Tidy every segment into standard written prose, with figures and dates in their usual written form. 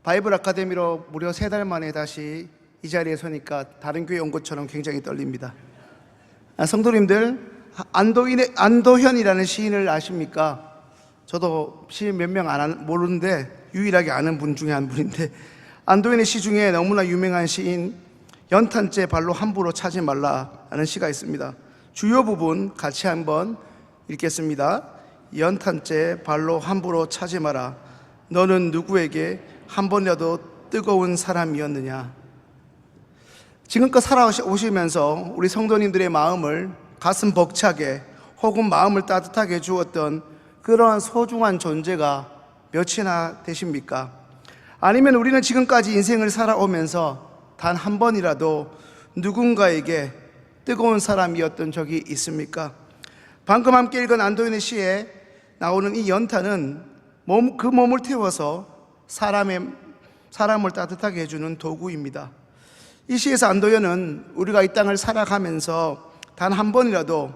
바이블 아카데미로 무려 3달 만에 다시 이 자리에 서니까 다른 교회 온 것처럼 굉장히 떨립니다. 성도님들, 안도현이라는 시인을 아십니까? 저도 시인 몇 명 모르는데 유일하게 아는 분 중에 한 분인데, 안도현의 시 중에 너무나 유명한 시인 연탄재 발로 함부로 차지 말라라는 시가 있습니다. 주요 부분 같이 한번 읽겠습니다. 연탄재 발로 함부로 차지 마라. 너는 누구에게 한 번이라도 뜨거운 사람이었느냐. 지금껏 살아오시면서 우리 성도님들의 마음을 가슴 벅차게 혹은 마음을 따뜻하게 해주었던 그러한 소중한 존재가 몇이나 되십니까? 아니면 우리는 지금까지 인생을 살아오면서 단 한 번이라도 누군가에게 뜨거운 사람이었던 적이 있습니까? 방금 함께 읽은 안도현의 시에 나오는 이 연탄은 그 몸을 태워서 사람을 따뜻하게 해주는 도구입니다. 이 시에서 안도현은 우리가 이 땅을 살아가면서 단 한 번이라도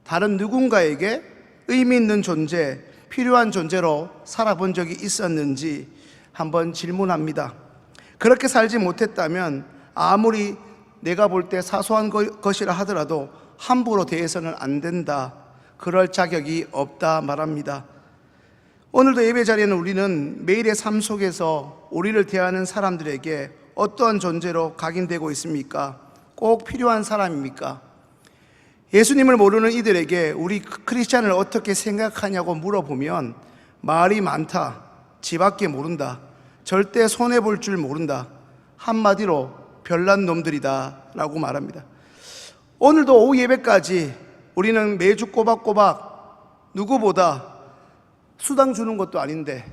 다른 누군가에게 의미 있는 존재, 필요한 존재로 살아본 적이 있었는지 한번 질문합니다. 그렇게 살지 못했다면 아무리 내가 볼 때 사소한 것이라 하더라도 함부로 대해서는 안 된다, 그럴 자격이 없다 말합니다. 오늘도 예배 자리에는 우리는 매일의 삶 속에서 우리를 대하는 사람들에게 어떠한 존재로 각인되고 있습니까? 꼭 필요한 사람입니까? 예수님을 모르는 이들에게 우리 크리스찬을 어떻게 생각하냐고 물어보면 말이 많다, 지밖에 모른다, 절대 손해볼 줄 모른다, 한마디로 별난 놈들이다 라고 말합니다. 오늘도 오후 예배까지 우리는 매주 꼬박꼬박 누구보다 수당 주는 것도 아닌데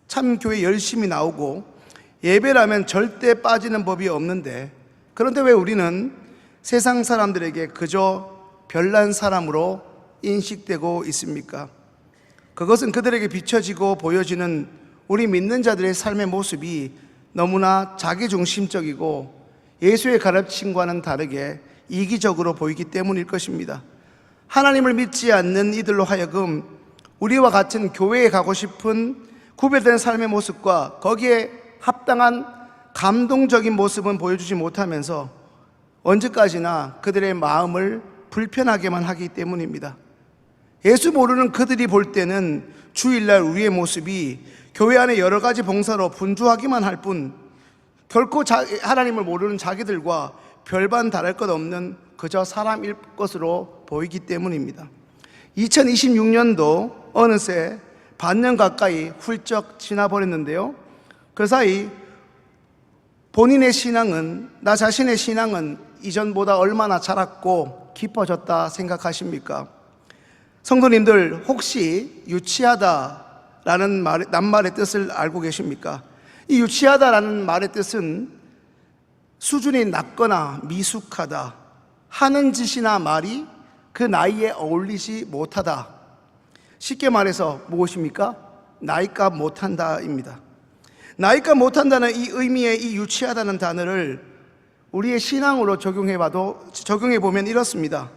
참 교회 열심히 나오고 예배라면 절대 빠지는 법이 없는데, 그런데 왜 우리는 세상 사람들에게 그저 별난 사람으로 인식되고 있습니까? 그것은 그들에게 비춰지고 보여지는 우리 믿는 자들의 삶의 모습이 너무나 자기중심적이고 예수의 가르침과는 다르게 이기적으로 보이기 때문일 것입니다. 하나님을 믿지 않는 이들로 하여금 우리와 같은 교회에 가고 싶은 구별된 삶의 모습과 거기에 합당한 감동적인 모습은 보여주지 못하면서 언제까지나 그들의 마음을 불편하게만 하기 때문입니다. 예수 모르는 그들이 볼 때는 주일날 우리의 모습이 교회 안에 여러 가지 봉사로 분주하기만 할 뿐 결코 하나님을 모르는 자기들과 별반 다를 것 없는 그저 사람일 것으로 보이기 때문입니다. 2026년도 어느새 반년 가까이 훌쩍 지나버렸는데요, 그 사이 본인의 신앙은, 나 자신의 신앙은 이전보다 얼마나 자랐고 깊어졌다 생각하십니까? 성도님들, 혹시 유치하다라는 낱말의 뜻을 알고 계십니까? 이 유치하다라는 말의 뜻은 수준이 낮거나 미숙하다, 하는 짓이나 말이 그 나이에 어울리지 못하다. 쉽게 말해서 무엇입니까? 나이값 못한다입니다. 나이값 못한다는 이 의미의 이 유치하다는 단어를 우리의 신앙으로 적용해보면 이렇습니다.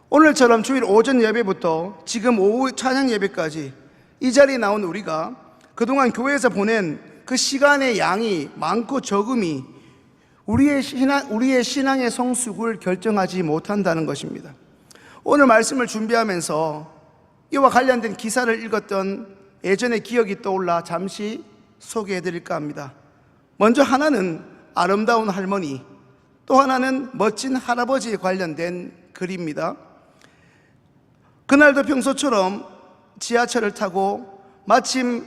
오늘처럼 주일 오전 예배부터 지금 오후 찬양 예배까지 이 자리에 나온 우리가 그동안 교회에서 보낸 그 시간의 양이 많고 적음이 우리의 신앙의 성숙을 결정하지 못한다는 것입니다. 오늘 말씀을 준비하면서 이와 관련된 기사를 읽었던 예전의 기억이 떠올라 잠시 소개해드릴까 합니다. 먼저 하나는 아름다운 할머니, 또 하나는 멋진 할아버지에 관련된 글입니다. 그날도 평소처럼 지하철을 타고 마침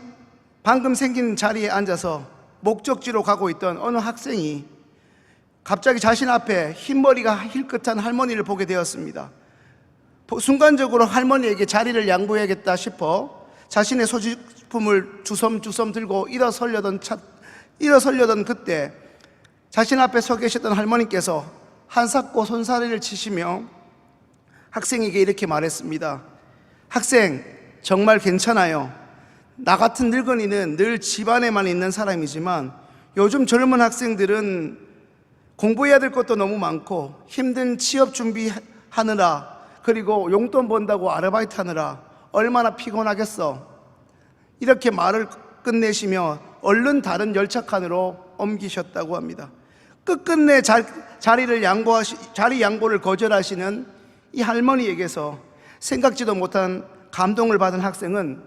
방금 생긴 자리에 앉아서 목적지로 가고 있던 어느 학생이 갑자기 자신 앞에 흰머리가 힐끗한 할머니를 보게 되었습니다. 순간적으로 할머니에게 자리를 양보해야겠다 싶어 자신의 소지품을 주섬주섬 들고 일어서려던 그때 자신 앞에 서 계셨던 할머니께서 한사코 손사래를 치시며 학생에게 이렇게 말했습니다. 학생, 정말 괜찮아요. 나 같은 늙은이는 늘 집안에만 있는 사람이지만 요즘 젊은 학생들은 공부해야 될 것도 너무 많고 힘든 취업 준비하느라, 그리고 용돈 번다고 아르바이트 하느라 얼마나 피곤하겠어. 이렇게 말을 끝내시며 얼른 다른 열차칸으로 옮기셨다고 합니다. 끝끝내 자리 양보를 거절하시는 이 할머니에게서 생각지도 못한 감동을 받은 학생은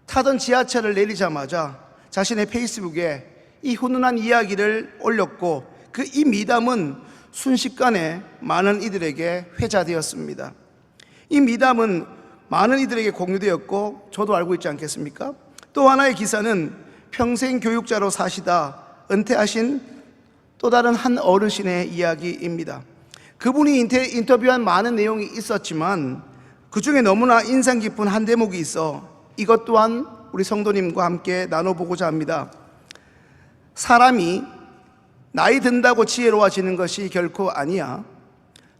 타던 지하철을 내리자마자 자신의 페이스북에 이 훈훈한 이야기를 올렸고 그 이 미담은 순식간에 많은 이들에게 회자되었습니다. 이 미담은 많은 이들에게 공유되었고 저도 알고 있지 않겠습니까? 또 하나의 기사는 평생 교육자로 사시다 은퇴하신 또 다른 한 어르신의 이야기입니다. 그분이 인터뷰한 많은 내용이 있었지만 그 중에 너무나 인상 깊은 한 대목이 있어 이것 또한 우리 성도님과 함께 나눠보고자 합니다. 사람이 나이 든다고 지혜로워지는 것이 결코 아니야.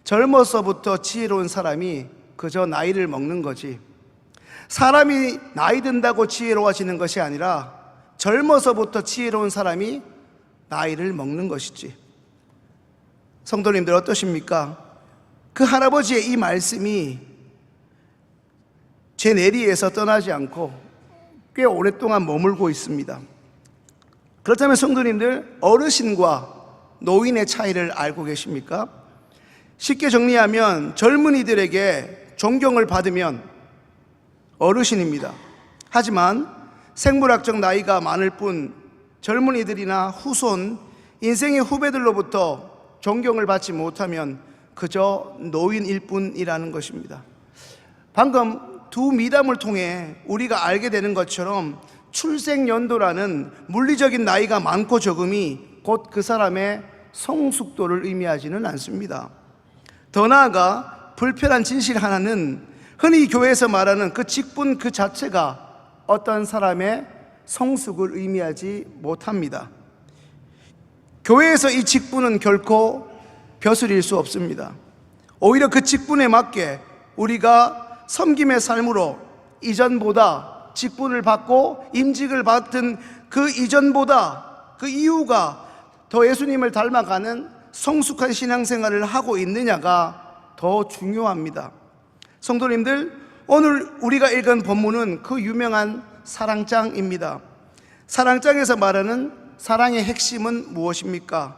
젊어서부터 지혜로운 사람이 그저 나이를 먹는 거지. 사람이 나이 든다고 지혜로워지는 것이 아니라 젊어서부터 지혜로운 사람이 나이를 먹는 것이지. 성도님들 어떠십니까? 그 할아버지의 이 말씀이 제 내리에서 떠나지 않고 꽤 오랫동안 머물고 있습니다. 그렇다면 성도님들, 어르신과 노인의 차이를 알고 계십니까? 쉽게 정리하면 젊은이들에게 존경을 받으면 어르신입니다. 하지만 생물학적 나이가 많을 뿐 젊은이들이나 후손, 인생의 후배들로부터 존경을 받지 못하면 그저 노인일 뿐이라는 것입니다. 방금 두 미담을 통해 우리가 알게 되는 것처럼 출생연도라는 물리적인 나이가 많고 적음이 곧 그 사람의 성숙도를 의미하지는 않습니다. 더 나아가 불편한 진실 하나는 흔히 교회에서 말하는 그 직분 그 자체가 어떤 사람의 성숙을 의미하지 못합니다. 교회에서 이 직분은 결코 벼슬일 수 없습니다. 오히려 그 직분에 맞게 우리가 섬김의 삶으로 이전보다 직분을 받고 임직을 받은 그 이전보다 그 이유가 더 예수님을 닮아가는 성숙한 신앙생활을 하고 있느냐가 더 중요합니다. 성도님들, 오늘 우리가 읽은 본문은 그 유명한 사랑장입니다. 사랑장에서 말하는 사랑의 핵심은 무엇입니까?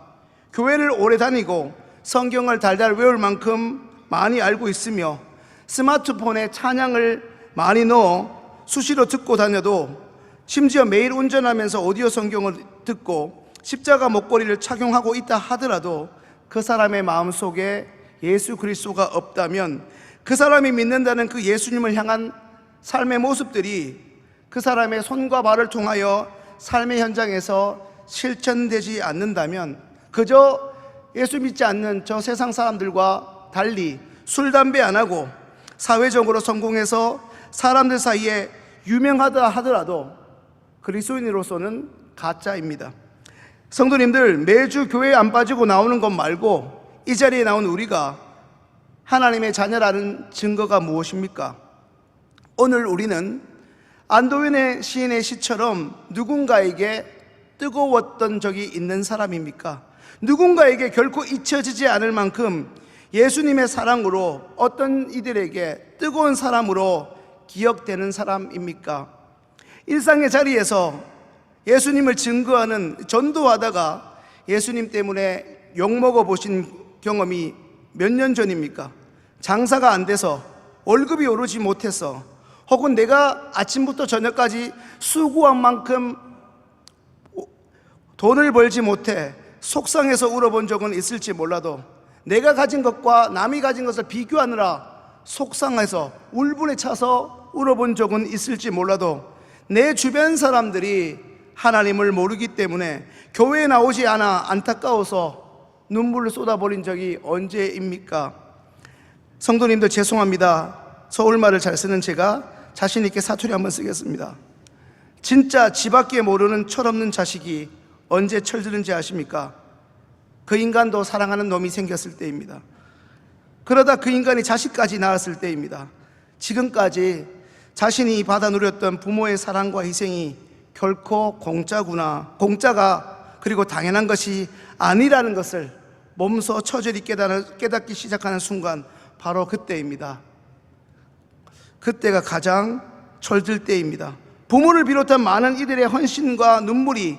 교회를 오래 다니고 성경을 달달 외울 만큼 많이 알고 있으며 스마트폰에 찬양을 많이 넣어 수시로 듣고 다녀도 심지어 매일 운전하면서 오디오 성경을 듣고 십자가 목걸이를 착용하고 있다 하더라도 그 사람의 마음속에 예수 그리스도가 없다면 그 사람이 믿는다는 그 예수님을 향한 삶의 모습들이 그 사람의 손과 발을 통하여 삶의 현장에서 실천되지 않는다면 그저 예수 믿지 않는 저 세상 사람들과 달리 술, 담배 안 하고 사회적으로 성공해서 사람들 사이에 유명하다 하더라도 그리스도인으로서는 가짜입니다. 성도님들, 매주 교회에 안 빠지고 나오는 것 말고 이 자리에 나온 우리가 하나님의 자녀라는 증거가 무엇입니까? 오늘 우리는 안도윤의 시인의 시처럼 누군가에게 뜨거웠던 적이 있는 사람입니까? 누군가에게 결코 잊혀지지 않을 만큼 예수님의 사랑으로 어떤 이들에게 뜨거운 사람으로 기억되는 사람입니까? 일상의 자리에서 예수님을 증거하는 전도하다가 예수님 때문에 욕먹어 보신 경험이 몇 년 전입니까? 장사가 안 돼서 월급이 오르지 못해서 혹은 내가 아침부터 저녁까지 수고한 만큼 돈을 벌지 못해 속상해서 울어본 적은 있을지 몰라도 내가 가진 것과 남이 가진 것을 비교하느라 속상해서 울분에 차서 울어본 적은 있을지 몰라도 내 주변 사람들이 하나님을 모르기 때문에 교회에 나오지 않아 안타까워서 눈물을 쏟아버린 적이 언제입니까? 성도님들 죄송합니다. 서울말을 잘 쓰는 제가 자신 있게 사투리 한번 쓰겠습니다. 진짜 지밖에 모르는 철없는 자식이 언제 철드는지 아십니까? 그 인간도 사랑하는 놈이 생겼을 때입니다. 그러다 그 인간이 자식까지 낳았을 때입니다. 지금까지 자신이 받아 누렸던 부모의 사랑과 희생이 결코 공짜가 그리고 당연한 것이 아니라는 것을 몸소 처절히 깨닫기 시작하는 순간 바로 그때입니다. 그때가 가장 철들 때입니다. 부모를 비롯한 많은 이들의 헌신과 눈물이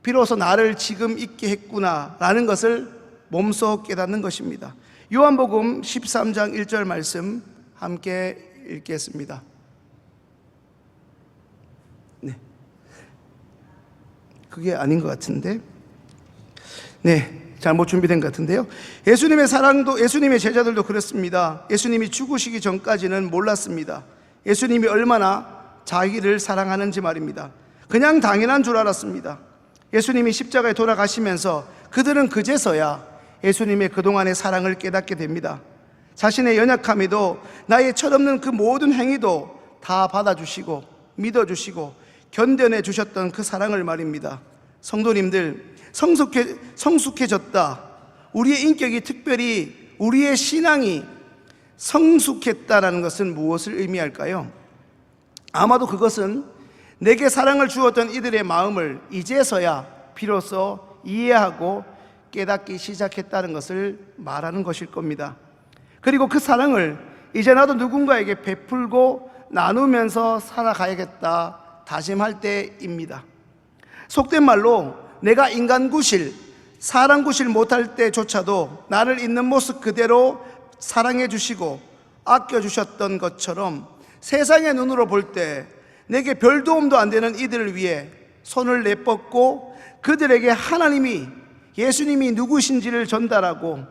비로소 나를 지금 있게 했구나라는 것을 몸소 깨닫는 것입니다. 요한복음 13장 1절 말씀 함께 읽겠습니다. 네, 그게 아닌 것 같은데, 네, 잘못 준비된 것 같은데요. 예수님의 사랑도, 예수님의 제자들도 그렇습니다. 예수님이 죽으시기 전까지는 몰랐습니다. 예수님이 얼마나 자기를 사랑하는지 말입니다. 그냥 당연한 줄 알았습니다. 예수님이 십자가에 돌아가시면서 그들은 그제서야 예수님의 그동안의 사랑을 깨닫게 됩니다. 자신의 연약함에도 나의 철없는 그 모든 행위도 다 받아주시고 믿어주시고 견뎌내 주셨던 그 사랑을 말입니다. 성도님들, 성숙해졌다, 우리의 인격이, 특별히 우리의 신앙이 성숙했다라는 것은 무엇을 의미할까요? 아마도 그것은 내게 사랑을 주었던 이들의 마음을 이제서야 비로소 이해하고 깨닫기 시작했다는 것을 말하는 것일 겁니다. 그리고 그 사랑을 이제 나도 누군가에게 베풀고 나누면서 살아가야겠다 다짐할 때입니다. 속된 말로 내가 인간 구실, 사람 구실 못할 때조차도 나를 있는 모습 그대로 사랑해 주시고 아껴 주셨던 것처럼 세상의 눈으로 볼 때 내게 별 도움도 안 되는 이들을 위해 손을 내뻗고 그들에게 하나님이, 예수님이 누구신지를 전달하고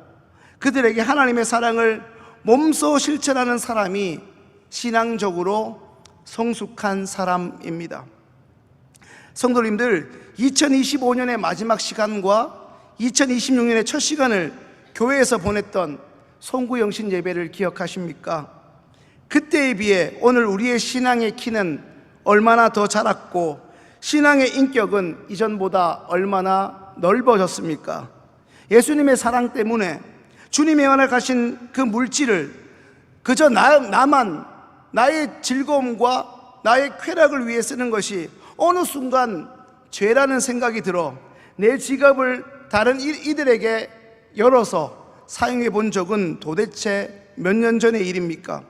그들에게 하나님의 사랑을 몸소 실천하는 사람이 신앙적으로 성숙한 사람입니다. 성도님들, 2025년의 마지막 시간과 2026년의 첫 시간을 교회에서 보냈던 송구영신 예배를 기억하십니까? 그때에 비해 오늘 우리의 신앙의 키는 얼마나 더 자랐고 신앙의 인격은 이전보다 얼마나 넓어졌습니까? 예수님의 사랑 때문에 주님의 허락하신 그 물질을 그저 나만, 나의 즐거움과 나의 쾌락을 위해 쓰는 것이 어느 순간 죄라는 생각이 들어 내 지갑을 다른 이들에게 열어서 사용해 본 적은 도대체 몇 년 전의 일입니까?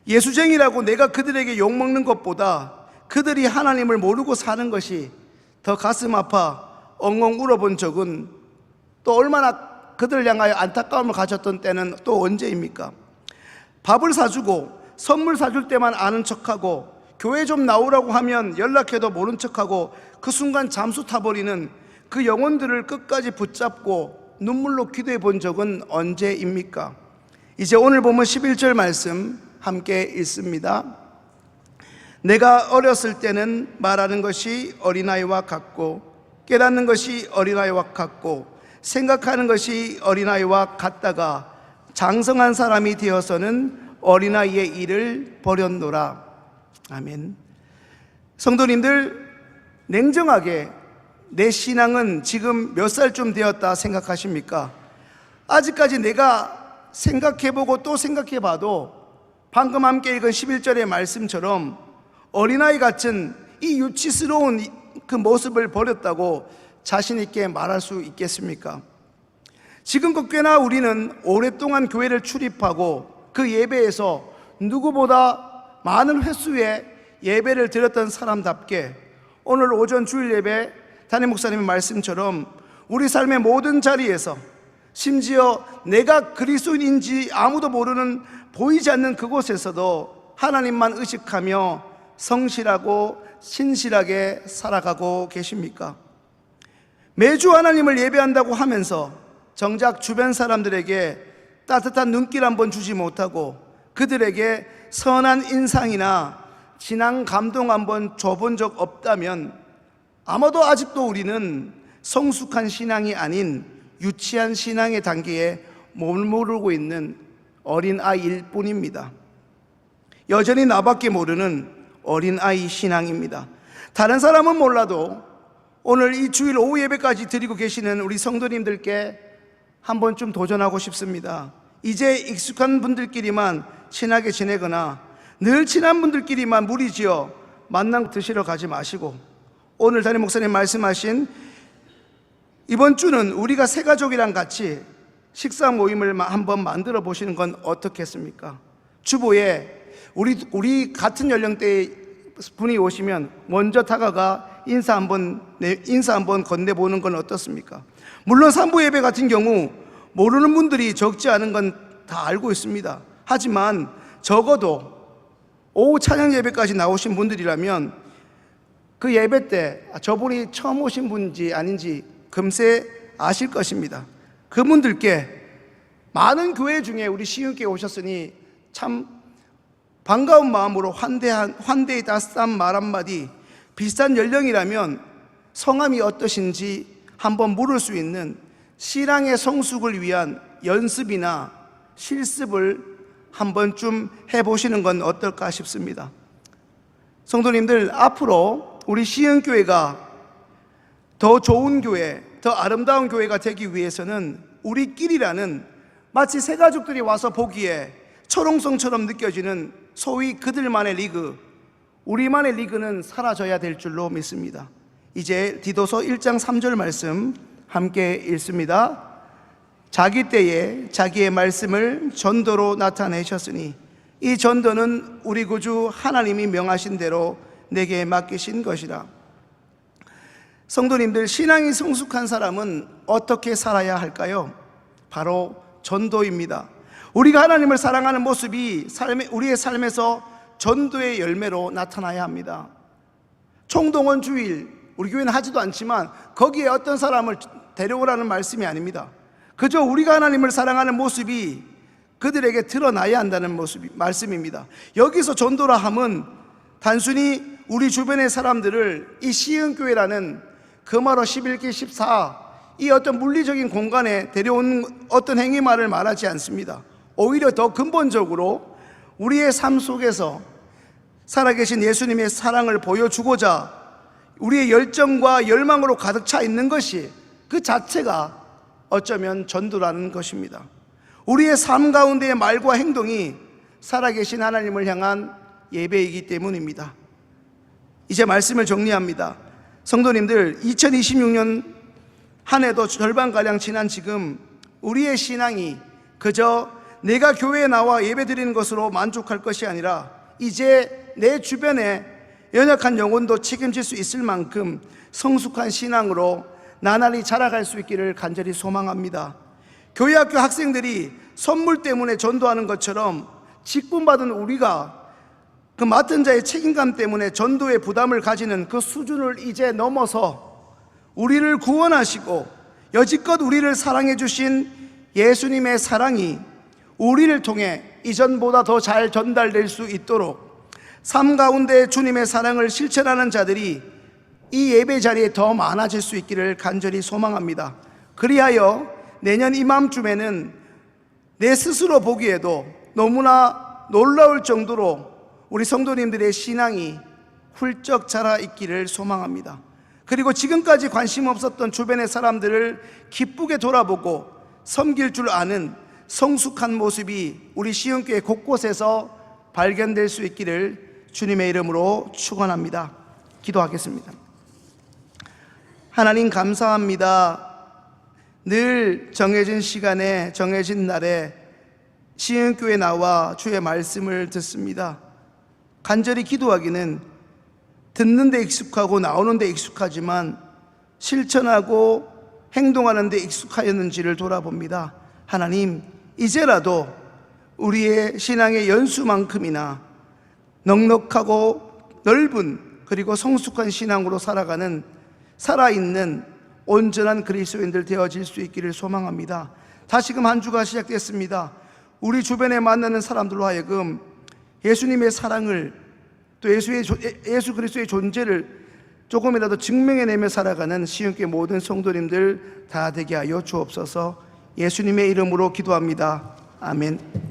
예수쟁이라고 내가 그들에게 욕먹는 것보다 그들이 하나님을 모르고 사는 것이 더 가슴 아파 엉엉 울어본 적은 또 얼마나 그들을 향하여 안타까움을 가졌던 때는 또 언제입니까? 밥을 사주고 선물 사줄 때만 아는 척하고 교회 좀 나오라고 하면 연락해도 모른 척하고 그 순간 잠수 타버리는 그 영혼들을 끝까지 붙잡고 눈물로 기도해 본 적은 언제입니까? 이제 오늘 보면 11절 말씀 함께 읽습니다. 내가 어렸을 때는 말하는 것이 어린아이와 같고 깨닫는 것이 어린아이와 같고 생각하는 것이 어린아이와 같다가 장성한 사람이 되어서는 어린아이의 일을 버렸노라. 아멘. 성도님들, 냉정하게 내 신앙은 지금 몇 살쯤 되었다 생각하십니까? 아직까지 내가 생각해보고 또 생각해봐도 방금 함께 읽은 11절의 말씀처럼 어린아이 같은 이 유치스러운 그 모습을 버렸다고 자신 있게 말할 수 있겠습니까? 지금껏 꽤나 우리는 오랫동안 교회를 출입하고 그 예배에서 누구보다 많은 횟수의 예배를 드렸던 사람답게 오늘 오전 주일 예배 담임 목사님의 말씀처럼 우리 삶의 모든 자리에서 심지어 내가 그리스도인인지 아무도 모르는 보이지 않는 그곳에서도 하나님만 의식하며 성실하고 신실하게 살아가고 계십니까? 매주 하나님을 예배한다고 하면서 정작 주변 사람들에게 따뜻한 눈길 한번 주지 못하고 그들에게 선한 인상이나 진한 감동 한번 줘본 적 없다면 아마도 아직도 우리는 성숙한 신앙이 아닌 유치한 신앙의 단계에 머무르고 있는 어린아이일 뿐입니다. 여전히 나밖에 모르는 어린아이 신앙입니다. 다른 사람은 몰라도 오늘 이 주일 오후 예배까지 드리고 계시는 우리 성도님들께 한 번쯤 도전하고 싶습니다. 이제 익숙한 분들끼리만 친하게 지내거나 늘 친한 분들끼리만 무리지어 만남 드시러 가지 마시고 오늘 담임 목사님 말씀하신 이번 주는 우리가 새 가족이랑 같이 식사 모임을 한번 만들어 보시는 건 어떻겠습니까? 주보에 우리 같은 연령대의 분이 오시면 먼저 다가가 인사 한번 건네보는 건 어떻습니까? 물론 산부 예배 같은 경우 모르는 분들이 적지 않은 건 다 알고 있습니다. 하지만 적어도 오후 찬양 예배까지 나오신 분들이라면 그 예배 때 저분이 처음 오신 분인지 아닌지 금세 아실 것입니다. 그분들께 많은 교회 중에 우리 시흥교회 오셨으니 참 반가운 마음으로 환대의 따스한 말 한마디, 비슷한 연령이라면 성함이 어떠신지 한번 물을 수 있는 신앙의 성숙을 위한 연습이나 실습을 한 번쯤 해보시는 건 어떨까 싶습니다. 성도님들, 앞으로 우리 시흥교회가 더 좋은 교회, 더 아름다운 교회가 되기 위해서는 우리끼리라는 마치 새 가족들이 와서 보기에 철옹성처럼 느껴지는 소위 그들만의 리그, 우리만의 리그는 사라져야 될 줄로 믿습니다. 이제 디도서 1장 3절 말씀 함께 읽습니다. 자기 때에 자기의 말씀을 전도로 나타내셨으니 이 전도는 우리 구주 하나님이 명하신 대로 내게 맡기신 것이라. 성도님들, 신앙이 성숙한 사람은 어떻게 살아야 할까요? 바로 전도입니다. 우리가 하나님을 사랑하는 모습이 우리의 삶에서 전도의 열매로 나타나야 합니다. 총동원 주일, 우리 교회는 하지도 않지만 거기에 어떤 사람을 데려오라는 말씀이 아닙니다. 그저 우리가 하나님을 사랑하는 모습이 그들에게 드러나야 한다는 말씀입니다. 여기서 전도라 함은 단순히 우리 주변의 사람들을 이 시흥교회라는 금화로 11기 14 이 어떤 물리적인 공간에 데려온 어떤 행위만을 말하지 않습니다. 오히려 더 근본적으로 우리의 삶 속에서 살아계신 예수님의 사랑을 보여주고자 우리의 열정과 열망으로 가득 차 있는 것이 그 자체가 어쩌면 전도라는 것입니다. 우리의 삶 가운데의 말과 행동이 살아계신 하나님을 향한 예배이기 때문입니다. 이제 말씀을 정리합니다. 성도님들, 2026년 한 해도 절반가량 지난 지금 우리의 신앙이 그저 내가 교회에 나와 예배드리는 것으로 만족할 것이 아니라 이제 내 주변에 연약한 영혼도 책임질 수 있을 만큼 성숙한 신앙으로 나날이 자라갈 수 있기를 간절히 소망합니다. 교회 학교 학생들이 선물 때문에 전도하는 것처럼 직분받은 우리가 그 맡은 자의 책임감 때문에 전도의 부담을 가지는 그 수준을 이제 넘어서 우리를 구원하시고 여지껏 우리를 사랑해 주신 예수님의 사랑이 우리를 통해 이전보다 더 잘 전달될 수 있도록 삶 가운데 주님의 사랑을 실천하는 자들이 이 예배 자리에 더 많아질 수 있기를 간절히 소망합니다. 그리하여 내년 이맘쯤에는 내 스스로 보기에도 너무나 놀라울 정도로 우리 성도님들의 신앙이 훌쩍 자라 있기를 소망합니다. 그리고 지금까지 관심 없었던 주변의 사람들을 기쁘게 돌아보고 섬길 줄 아는 성숙한 모습이 우리 시흥교회 곳곳에서 발견될 수 있기를 주님의 이름으로 축원합니다. 기도하겠습니다. 하나님, 감사합니다. 늘 정해진 시간에 정해진 날에 시흥교회에 나와 주의 말씀을 듣습니다. 간절히 기도하기는 듣는 데 익숙하고 나오는 데 익숙하지만 실천하고 행동하는 데 익숙하였는지를 돌아봅니다. 하나님, 이제라도 우리의 신앙의 연수만큼이나 넉넉하고 넓은 그리고 성숙한 신앙으로 살아가는 살아있는 온전한 그리스도인들 되어질 수 있기를 소망합니다. 다시금 한 주가 시작됐습니다. 우리 주변에 만나는 사람들로 하여금 예수님의 사랑을 또 예수 그리스도의 존재를 조금이라도 증명해내며 살아가는 시흥교회 모든 성도님들 다 되게 하여 주옵소서. 예수님의 이름으로 기도합니다. 아멘.